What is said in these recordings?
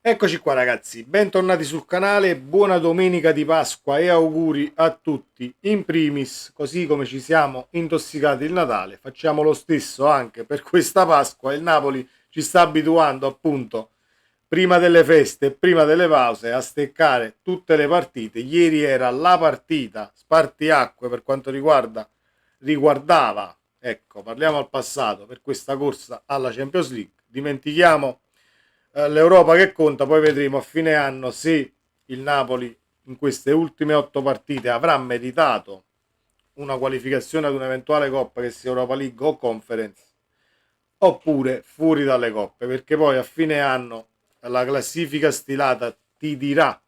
Eccoci qua ragazzi, bentornati sul canale, buona domenica di Pasqua e auguri a tutti. In primis, così come ci siamo intossicati il Natale, facciamo lo stesso anche per questa Pasqua. Il Napoli ci sta abituando appunto prima delle feste e prima delle pause a steccare tutte le partite. Ieri era la partita spartiacque per quanto riguardava, ecco, parliamo al passato, per questa corsa alla Champions League. Dimentichiamo l'Europa che conta, poi vedremo a fine anno se il Napoli in queste ultime 8 partite avrà meritato una qualificazione ad un'eventuale coppa, che sia Europa League o Conference, oppure fuori dalle coppe, perché poi a fine anno la classifica stilata ti dirà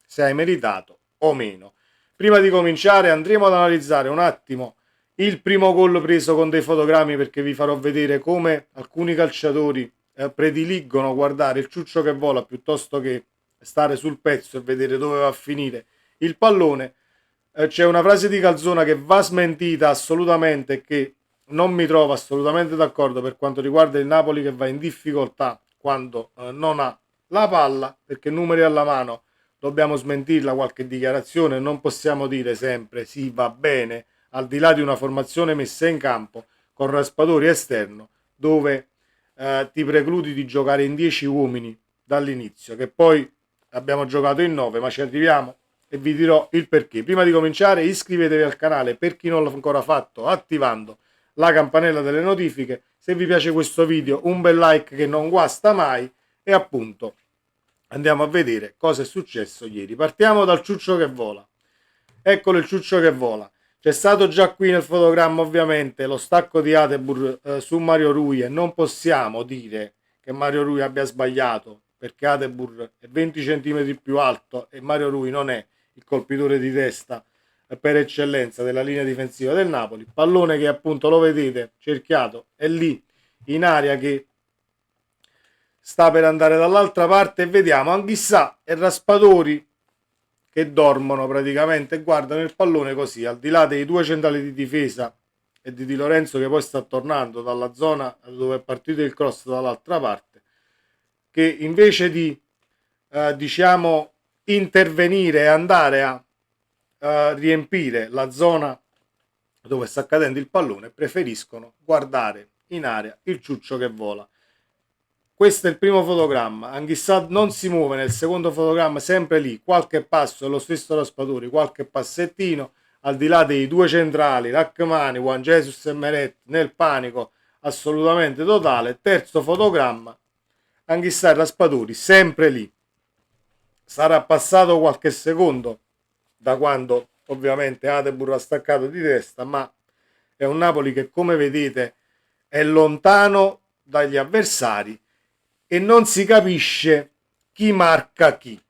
se hai meritato o meno. Prima di cominciare andremo ad analizzare un attimo il primo gol preso con dei fotogrammi, perché vi farò vedere come alcuni calciatori prediligono guardare il ciuccio che vola piuttosto che stare sul pezzo e vedere dove va a finire il pallone. C'è una frase di Calzona che va smentita assolutamente e che non mi trovo assolutamente d'accordo per quanto riguarda il Napoli, che va in difficoltà quando non ha la palla, perché numeri alla mano dobbiamo smentirla qualche dichiarazione. Non possiamo dire sempre sì, va bene, al di là di una formazione messa in campo con Raspadori esterno, dove ti precludi di giocare in 10 uomini dall'inizio, che poi abbiamo giocato in 9, ma ci arriviamo e vi dirò il perché. Prima di cominciare iscrivetevi al canale per chi non l'ha ancora fatto, attivando la campanella delle notifiche. Se vi piace questo video un bel like che non guasta mai, e appunto andiamo a vedere cosa è successo ieri. Partiamo dal ciuccio che vola. Eccolo il ciuccio che vola. C'è stato già qui nel fotogramma ovviamente lo stacco di Atebur su Mario Rui, e non possiamo dire che Mario Rui abbia sbagliato, perché Atebur è 20 cm più alto e Mario Rui non è il colpitore di testa per eccellenza della linea difensiva del Napoli. Pallone che appunto lo vedete cerchiato, è lì in aria che sta per andare dall'altra parte, e vediamo Anghissà e Raspadori che dormono praticamente e guardano il pallone così, al di là dei due centrali di difesa e di Di Lorenzo che poi sta tornando dalla zona dove è partito il cross dall'altra parte, che invece di diciamo intervenire e andare a riempire la zona dove sta cadendo il pallone, preferiscono guardare in aria il ciuccio che vola. Questo è il primo fotogramma. Anghissà non si muove. Nel secondo fotogramma sempre lì, qualche passo, è lo stesso Raspadori, qualche passettino, al di là dei due centrali, Rachmani, Juan Jesus e Meret, nel panico assolutamente totale. Terzo fotogramma, Anghissà e Raspadori sempre lì. Sarà passato qualche secondo da quando ovviamente Atebur ha staccato di testa, ma è un Napoli che, come vedete, è lontano dagli avversari e non si capisce chi marca chi.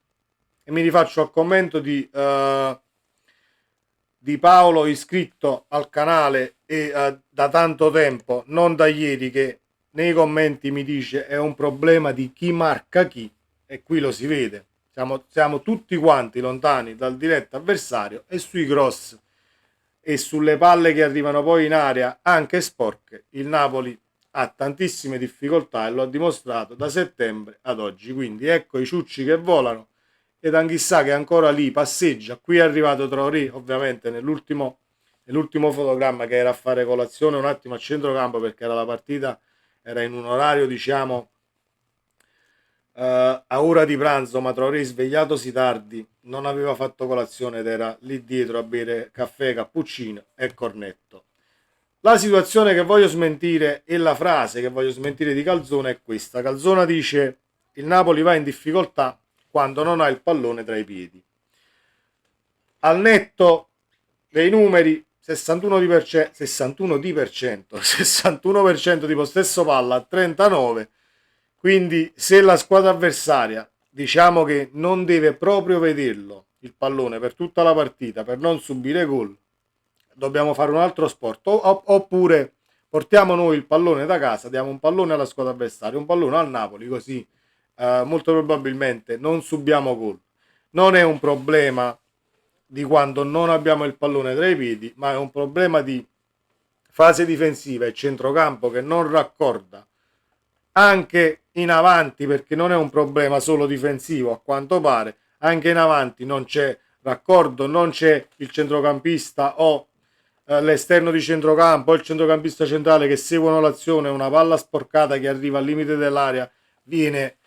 E mi rifaccio al commento di Paolo, iscritto al canale e da tanto tempo, non da ieri, che nei commenti mi dice è un problema di chi marca chi, e qui lo si vede. Siamo tutti quanti lontani dal diretto avversario, e sui cross e sulle palle che arrivano poi in area anche sporche il Napoli ha tantissime difficoltà, e lo ha dimostrato da settembre ad oggi. Quindi ecco i ciucci che volano, ed Anghissà che ancora lì passeggia. Qui è arrivato Traoré ovviamente nell'ultimo fotogramma, che era a fare colazione un attimo a centrocampo, perché era la partita, era in un orario diciamo a ora di pranzo, ma Traoré, svegliatosi tardi, non aveva fatto colazione ed era lì dietro a bere caffè, cappuccino e cornetto. La situazione che voglio smentire e la frase che voglio smentire di Calzona è questa. Calzona dice: il Napoli va in difficoltà quando non ha il pallone tra i piedi. Al netto dei numeri, 61%, 61% di possesso palla a 39. Quindi se la squadra avversaria, diciamo che non deve proprio vederlo il pallone per tutta la partita per non subire gol, dobbiamo fare un altro sport, oppure portiamo noi il pallone da casa, diamo un pallone alla squadra avversaria, un pallone al Napoli, così molto probabilmente non subiamo gol. Non è un problema di quando non abbiamo il pallone tra i piedi, ma è un problema di fase difensiva e centrocampo che non raccorda anche in avanti, perché non è un problema solo difensivo a quanto pare, anche in avanti non c'è raccordo, non c'è il centrocampista o l'esterno di centrocampo o il centrocampista centrale che seguono l'azione, una palla sporcata che arriva al limite dell'area viene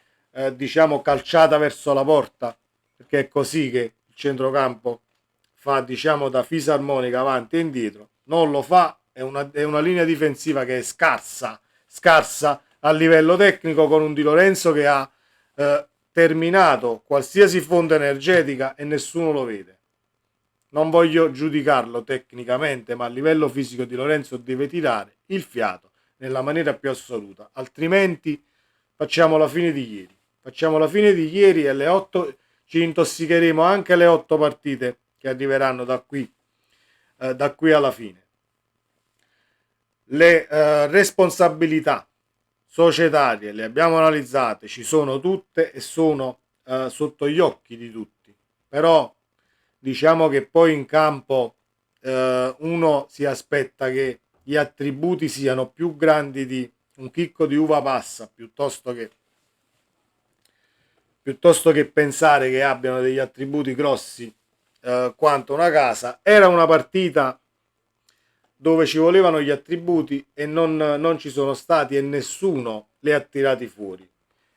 diciamo calciata verso la porta, perché è così che il centrocampo fa diciamo da fisarmonica avanti e indietro, non lo fa, è una linea difensiva che è scarsa a livello tecnico, con un Di Lorenzo che ha terminato qualsiasi fonte energetica e nessuno lo vede. Non voglio giudicarlo tecnicamente, ma a livello fisico Di Lorenzo deve tirare il fiato nella maniera più assoluta, altrimenti facciamo la fine di ieri. Facciamo la fine di ieri e alle 8 ci intossicheremo anche alle 8 partite che arriveranno da qui alla fine. Le responsabilità societarie le abbiamo analizzate, ci sono tutte e sono sotto gli occhi di tutti, però diciamo che poi in campo uno si aspetta che gli attributi siano più grandi di un chicco di uva passa piuttosto che pensare che abbiano degli attributi grossi quanto una casa. Era una partita dove ci volevano gli attributi e non ci sono stati e nessuno li ha tirati fuori.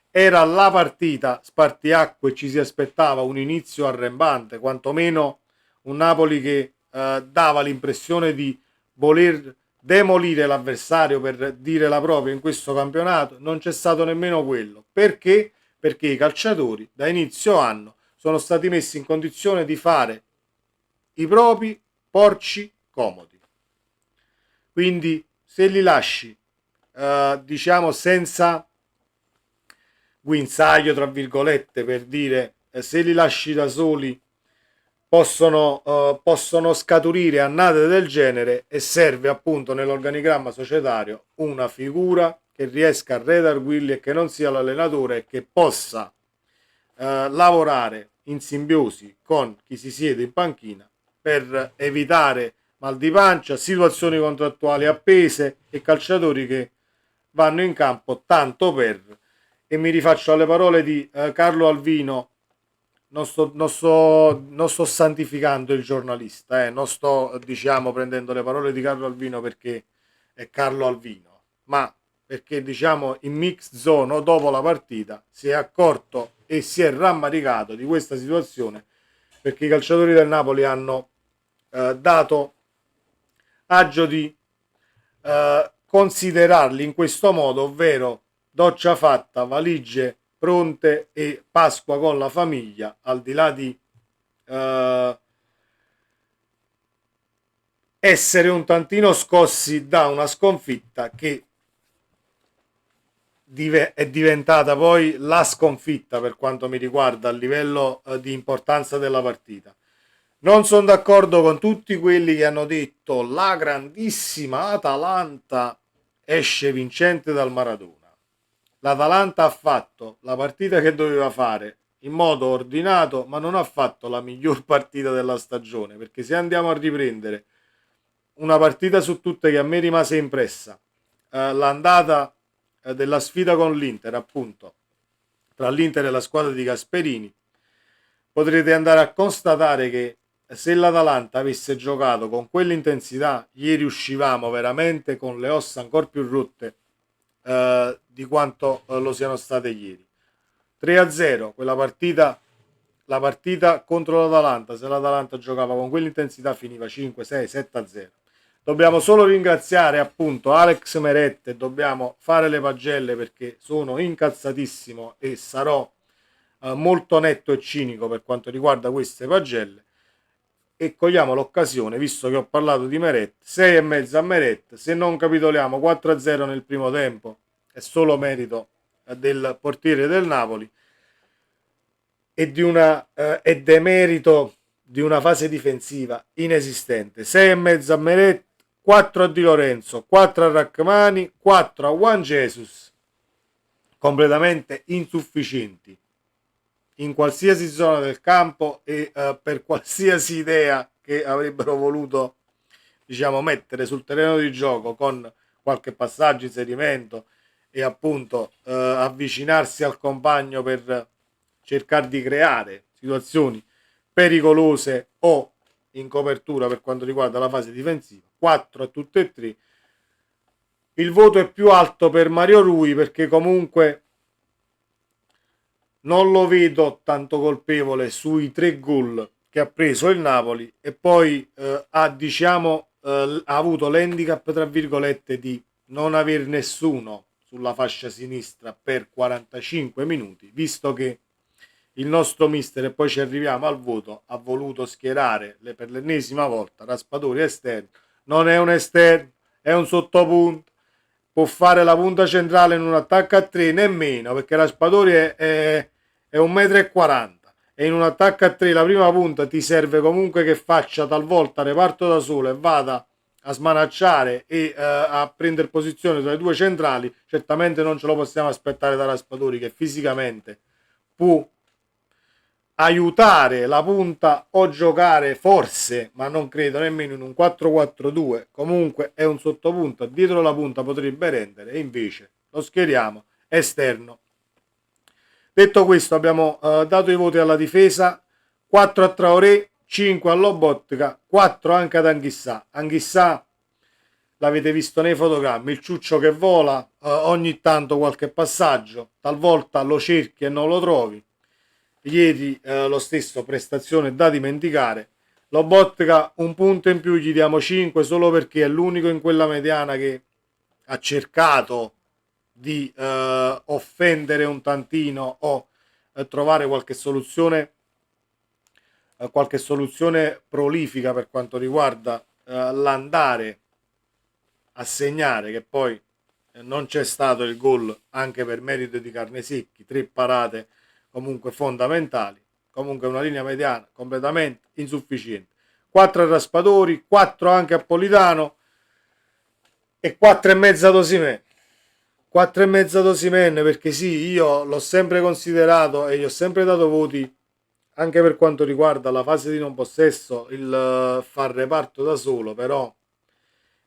Era la partita spartiacque e ci si aspettava un inizio arrembante, quantomeno un Napoli che dava l'impressione di voler demolire l'avversario per dire la propria in questo campionato. Non c'è stato nemmeno quello. Perché? Perché i calciatori da inizio anno sono stati messi in condizione di fare i propri porci comodi. Quindi se li lasci diciamo senza guinzaglio tra virgolette, per dire se li lasci da soli possono scaturire annate del genere, e serve appunto nell'organigramma societario una figura che riesca a redarguirli e che non sia l'allenatore e che possa lavorare in simbiosi con chi si siede in panchina per evitare mal di pancia, situazioni contrattuali appese e calciatori che vanno in campo tanto per, e mi rifaccio alle parole di Carlo Alvino. Non sto santificando il giornalista, non sto diciamo prendendo le parole di Carlo Alvino perché è Carlo Alvino, ma perché diciamo in mix zone dopo la partita si è accorto e si è rammaricato di questa situazione, perché i calciatori del Napoli hanno dato agio di considerarli in questo modo, ovvero doccia fatta, valigie pronte e Pasqua con la famiglia, al di là di essere un tantino scossi da una sconfitta che è diventata poi la sconfitta per quanto mi riguarda a livello di importanza della partita. Non sono d'accordo con tutti quelli che hanno detto la grandissima Atalanta esce vincente dal Maradona. L'Atalanta ha fatto la partita che doveva fare in modo ordinato, ma non ha fatto la miglior partita della stagione, perché se andiamo a riprendere una partita su tutte che a me rimase impressa, l'andata della sfida con l'Inter, appunto, tra l'Inter e la squadra di Gasperini, potrete andare a constatare che se l'Atalanta avesse giocato con quell'intensità, ieri uscivamo veramente con le ossa ancora più rotte di quanto lo siano state ieri. 3-0, la partita contro l'Atalanta, se l'Atalanta giocava con quell'intensità finiva 5, 6, 7-0. Dobbiamo solo ringraziare appunto Alex Meret e dobbiamo fare le pagelle perché sono incazzatissimo e sarò molto netto e cinico per quanto riguarda queste pagelle, e cogliamo l'occasione, visto che ho parlato di Meret, 6,5 a Meret. Se non capitoliamo 4-0 nel primo tempo è solo merito del portiere del Napoli e demerito di una fase difensiva inesistente. 6,5 a Meret, 4 a Di Lorenzo, 4 a Rachmani, 4 a Juan Jesus, completamente insufficienti in qualsiasi zona del campo e per qualsiasi idea che avrebbero voluto diciamo mettere sul terreno di gioco, con qualche passaggio, inserimento e appunto avvicinarsi al compagno per cercare di creare situazioni pericolose o in copertura per quanto riguarda la fase difensiva. 4 a tutte e tre. Il voto è più alto per Mario Rui perché comunque non lo vedo tanto colpevole sui 3 gol che ha preso il Napoli e poi ha avuto l'handicap tra virgolette di non aver nessuno sulla fascia sinistra per 45 minuti, visto che il nostro mister, e poi ci arriviamo al voto, ha voluto schierare per l'ennesima volta Raspadori esterno. Non è un esterno, è un sottopunto, può fare la punta centrale in un attacco a 3 nemmeno, perché Raspadori è 1,40 m e in un attacco a 3 la prima punta ti serve comunque che faccia talvolta reparto da solo e vada a smanacciare e a prendere posizione tra le due centrali. Certamente non ce lo possiamo aspettare da Raspadori, che fisicamente può aiutare la punta o giocare forse, ma non credo nemmeno in un 4-4-2. Comunque è un sottopunta, dietro la punta potrebbe rendere e invece lo schieriamo esterno. Detto questo, abbiamo dato i voti alla difesa: 4 a Traoré, 5 a Lobotka, 4 anche ad Anghissà. Anghissà l'avete visto nei fotogrammi, il ciuccio che vola, ogni tanto qualche passaggio, talvolta lo cerchi e non lo trovi. Ieri lo stesso, prestazione da dimenticare. Lobotka un punto in più, gli diamo 5 solo perché è l'unico in quella mediana che ha cercato di offendere un tantino o trovare qualche soluzione prolifica per quanto riguarda l'andare a segnare, che poi non c'è stato il gol anche per merito di Carnesecchi, 3 parate comunque fondamentali. Comunque una linea mediana completamente insufficiente. 4 a Raspadori, 4 anche a Politano e 4 e mezza ad Osimhen. 4 e mezza ad Osimhen, perché sì, io l'ho sempre considerato e gli ho sempre dato voti anche per quanto riguarda la fase di non possesso, il far reparto da solo, però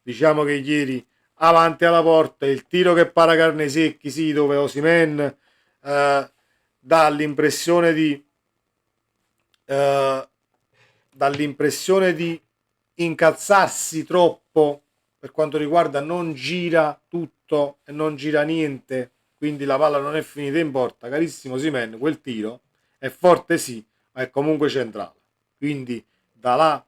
diciamo che ieri avanti alla porta il tiro che para Carnesecchi, sì, dove Osimhen dà l'impressione eh, di incazzarsi troppo per quanto riguarda non gira tutto e non gira niente, quindi la palla non è finita in porta. Carissimo Osimhen, quel tiro è forte sì, ma è comunque centrale, quindi da là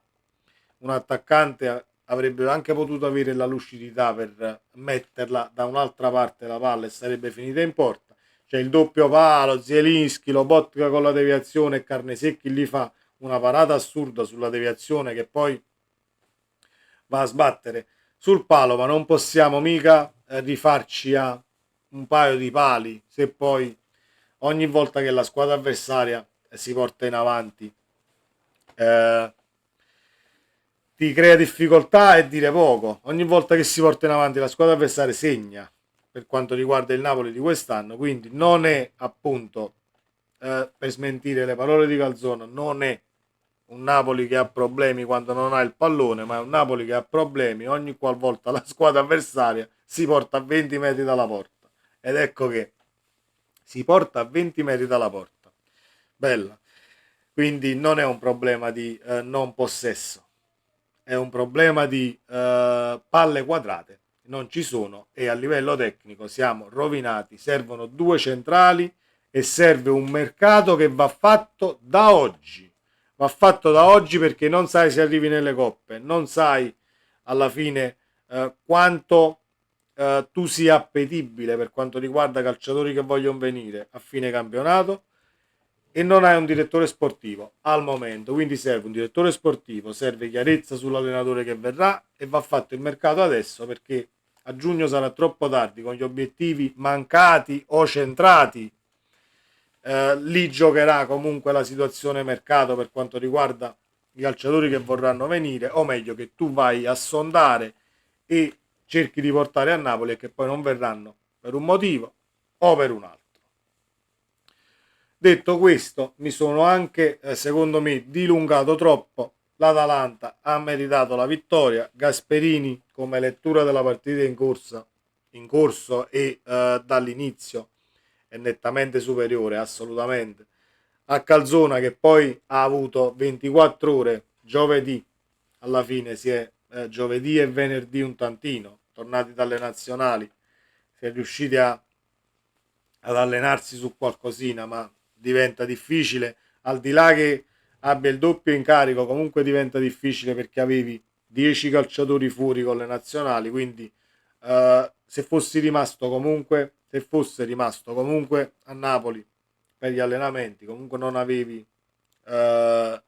un attaccante avrebbe anche potuto avere la lucidità per metterla da un'altra parte la palla e sarebbe finita in porta. C'è il doppio palo, Zielinski, Lobotka con la deviazione e Carnesecchi gli fa una parata assurda sulla deviazione che poi va a sbattere sul palo, ma non possiamo mica rifarci a un paio di pali se poi ogni volta che la squadra avversaria si porta in avanti ti crea difficoltà e dire poco. Ogni volta che si porta in avanti la squadra avversaria segna, per quanto riguarda il Napoli di quest'anno, quindi non è appunto per smentire le parole di Calzona, non è un Napoli che ha problemi quando non ha il pallone, ma è un Napoli che ha problemi ogni qualvolta la squadra avversaria si porta a 20 metri dalla porta. Ed ecco che si porta a 20 metri dalla porta. Bella. Quindi non è un problema di non possesso, è un problema di palle quadrate. Non ci sono e a livello tecnico siamo rovinati. Servono 2 centrali e serve un mercato che va fatto da oggi. Va fatto da oggi perché non sai se arrivi nelle coppe, non sai alla fine quanto tu sia appetibile per quanto riguarda calciatori che vogliono venire a fine campionato e non hai un direttore sportivo al momento, quindi serve un direttore sportivo, serve chiarezza sull'allenatore che verrà e va fatto il mercato adesso perché a giugno sarà troppo tardi con gli obiettivi mancati o centrati. Lì giocherà comunque la situazione mercato per quanto riguarda i calciatori che vorranno venire, o meglio che tu vai a sondare e cerchi di portare a Napoli e che poi non verranno per un motivo o per un altro. Detto questo, mi sono anche, secondo me, dilungato troppo. L'Atalanta ha meritato la vittoria. Gasperini, come lettura della partita in corsa, in corso e dall'inizio è nettamente superiore, assolutamente, a Calzona, che poi ha avuto 24 ore giovedì, alla fine si è giovedì e venerdì un tantino, tornati dalle nazionali, si è riusciti ad allenarsi su qualcosina, ma diventa difficile, al di là che abbia il doppio incarico, comunque diventa difficile perché avevi 10 calciatori fuori con le nazionali, quindi se fosse rimasto comunque a Napoli per gli allenamenti, comunque non avevi eh,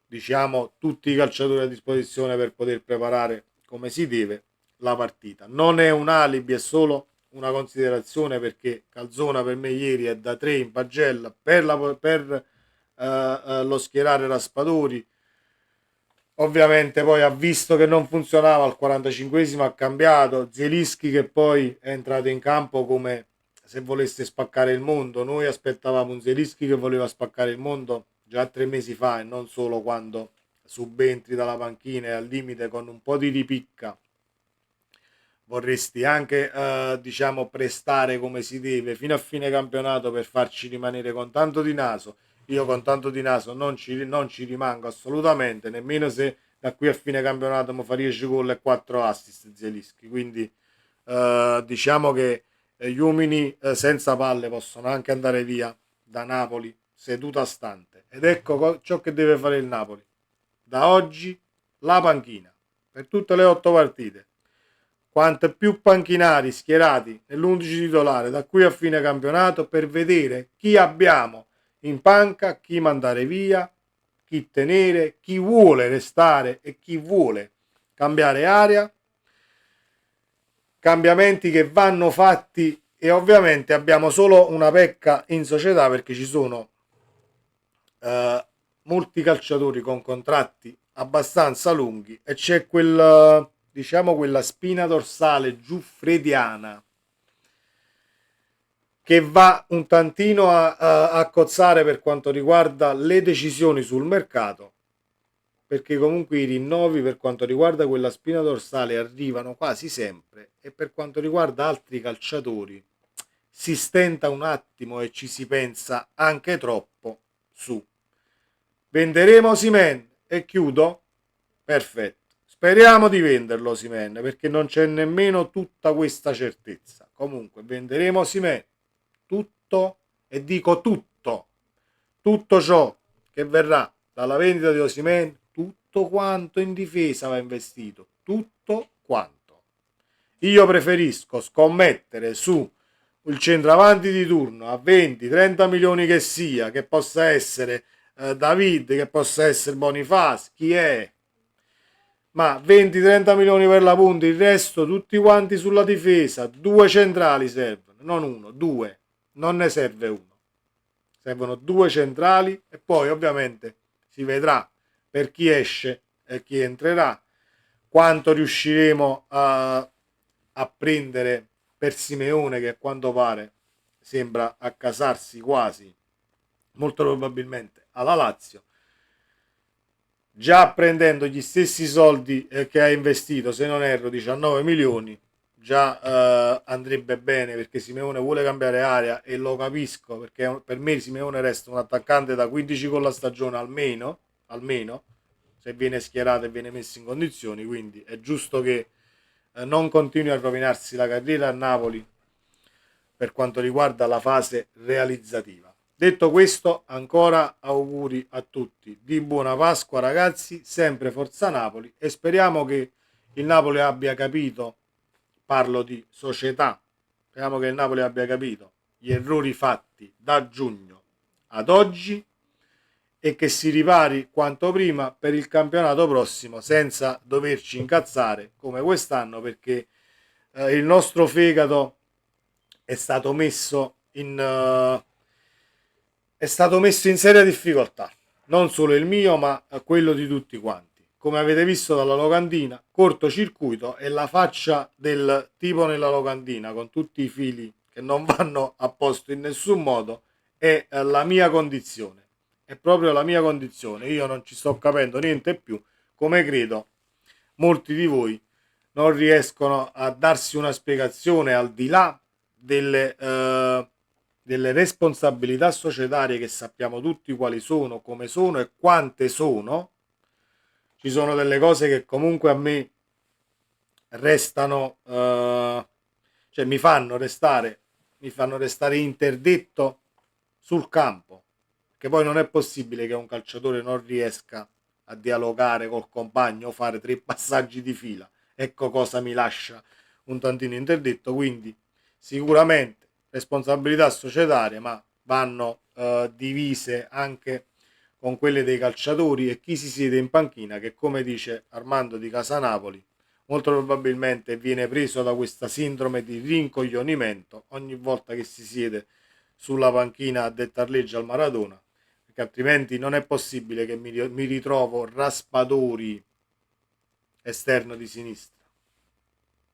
diciamo tutti i calciatori a disposizione per poter preparare come si deve la partita. Non è un alibi, è solo una considerazione, perché Calzona per me ieri è da 3 in pagella per lo schierare Raspadori. Ovviamente poi ha visto che non funzionava, al 45esimo ha cambiato Zielinski, che poi è entrato in campo come se volesse spaccare il mondo. Noi aspettavamo un Zielinski che voleva spaccare il mondo già 3 mesi fa, e non solo quando subentri dalla panchina e al limite con un po' di ripicca vorresti anche diciamo prestare come si deve fino a fine campionato per farci rimanere con tanto di naso. Io con tanto di naso non ci rimango assolutamente, nemmeno se da qui a fine campionato mi fa 10 gol e 4 assist Zielinski. Quindi diciamo che gli uomini senza palle possono anche andare via da Napoli seduta stante, ed ecco ciò che deve fare il Napoli da oggi: la panchina per tutte le 8 partite. Quanto più panchinari schierati nell'11 titolare da qui a fine campionato, per vedere chi abbiamo in panca, chi mandare via, chi tenere, chi vuole restare e chi vuole cambiare area. Cambiamenti che vanno fatti, e ovviamente abbiamo solo una pecca in società, perché ci sono molti calciatori con contratti abbastanza lunghi e c'è diciamo quella spina dorsale giuffrediana che va un tantino a cozzare per quanto riguarda le decisioni sul mercato, perché comunque i rinnovi per quanto riguarda quella spina dorsale arrivano quasi sempre, e per quanto riguarda altri calciatori si stenta un attimo e ci si pensa anche troppo su. Venderemo Osimhen e chiudo? Perfetto. Speriamo di venderlo Osimhen, perché non c'è nemmeno tutta questa certezza. Comunque venderemo Osimhen, tutto, e dico tutto ciò che verrà dalla vendita di Osimhen, tutto quanto in difesa va investito, tutto quanto. Io preferisco scommettere su il centravanti di turno a 20-30 milioni che sia, che possa essere David, che possa essere Boniface, chi è, ma 20-30 milioni per la punta, il resto tutti quanti sulla difesa. Due centrali servono, non uno, due, non ne serve uno, servono due centrali, e poi ovviamente si vedrà per chi esce e chi entrerà, quanto riusciremo a prendere per Simeone, che a quanto pare sembra accasarsi quasi, molto probabilmente alla Lazio, già prendendo gli stessi soldi che ha investito, se non erro 19 milioni. Già andrebbe bene, perché Simeone vuole cambiare area, e lo capisco, perché per me Simeone resta un attaccante da 15 con la stagione almeno, se viene schierato e viene messo in condizioni. Quindi è giusto che non continui a rovinarsi la carriera a Napoli per quanto riguarda la fase realizzativa. Detto questo, ancora auguri a tutti di buona Pasqua ragazzi, sempre Forza Napoli, e speriamo che il Napoli abbia capito, parlo di società, speriamo che il Napoli abbia capito gli errori fatti da giugno ad oggi, e che si ripari quanto prima per il campionato prossimo, senza doverci incazzare come quest'anno, perché il nostro fegato è stato messo in seria difficoltà, non solo il mio ma quello di tutti quanti. Come avete visto dalla locandina, cortocircuito, e la faccia del tipo nella locandina con tutti i fili che non vanno a posto in nessun modo è la mia condizione, è proprio la mia condizione. Io non ci sto capendo niente più, come credo molti di voi non riescono a darsi una spiegazione al di là delle responsabilità societarie che sappiamo tutti quali sono, come sono e quante sono. Ci sono delle cose che comunque a me restano, cioè mi fanno restare interdetto sul campo, che poi non è possibile che un calciatore non riesca a dialogare col compagno o fare 3 passaggi di fila. Ecco cosa mi lascia un tantino interdetto, quindi sicuramente responsabilità societarie, ma vanno divise anche con quelle dei calciatori e chi si siede in panchina, che come dice Armando di Casanapoli, molto probabilmente viene preso da questa sindrome di rincoglionimento ogni volta che si siede sulla panchina a dettar legge al Maradona, perché altrimenti non è possibile che mi ritrovo Raspadori esterno di sinistra.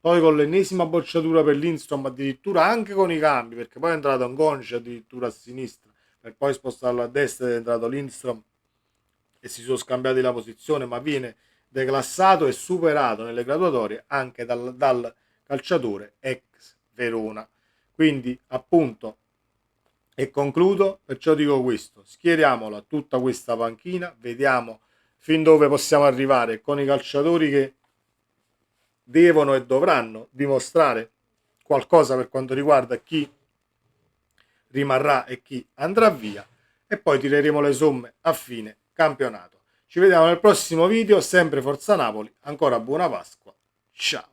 Poi con l'ennesima bocciatura per Lindstrom, addirittura anche con i cambi, perché poi è entrato Gonci addirittura a sinistra, per poi spostarlo a destra ed è entrato Lindstrom e si sono scambiati la posizione, ma viene declassato e superato nelle graduatorie anche dal calciatore ex Verona. Quindi appunto, e concludo, perciò dico questo, schieriamola tutta questa panchina, vediamo fin dove possiamo arrivare con i calciatori che devono e dovranno dimostrare qualcosa per quanto riguarda chi rimarrà e chi andrà via, e poi tireremo le somme a fine campionato. Ci vediamo nel prossimo video, sempre Forza Napoli, ancora buona Pasqua, ciao!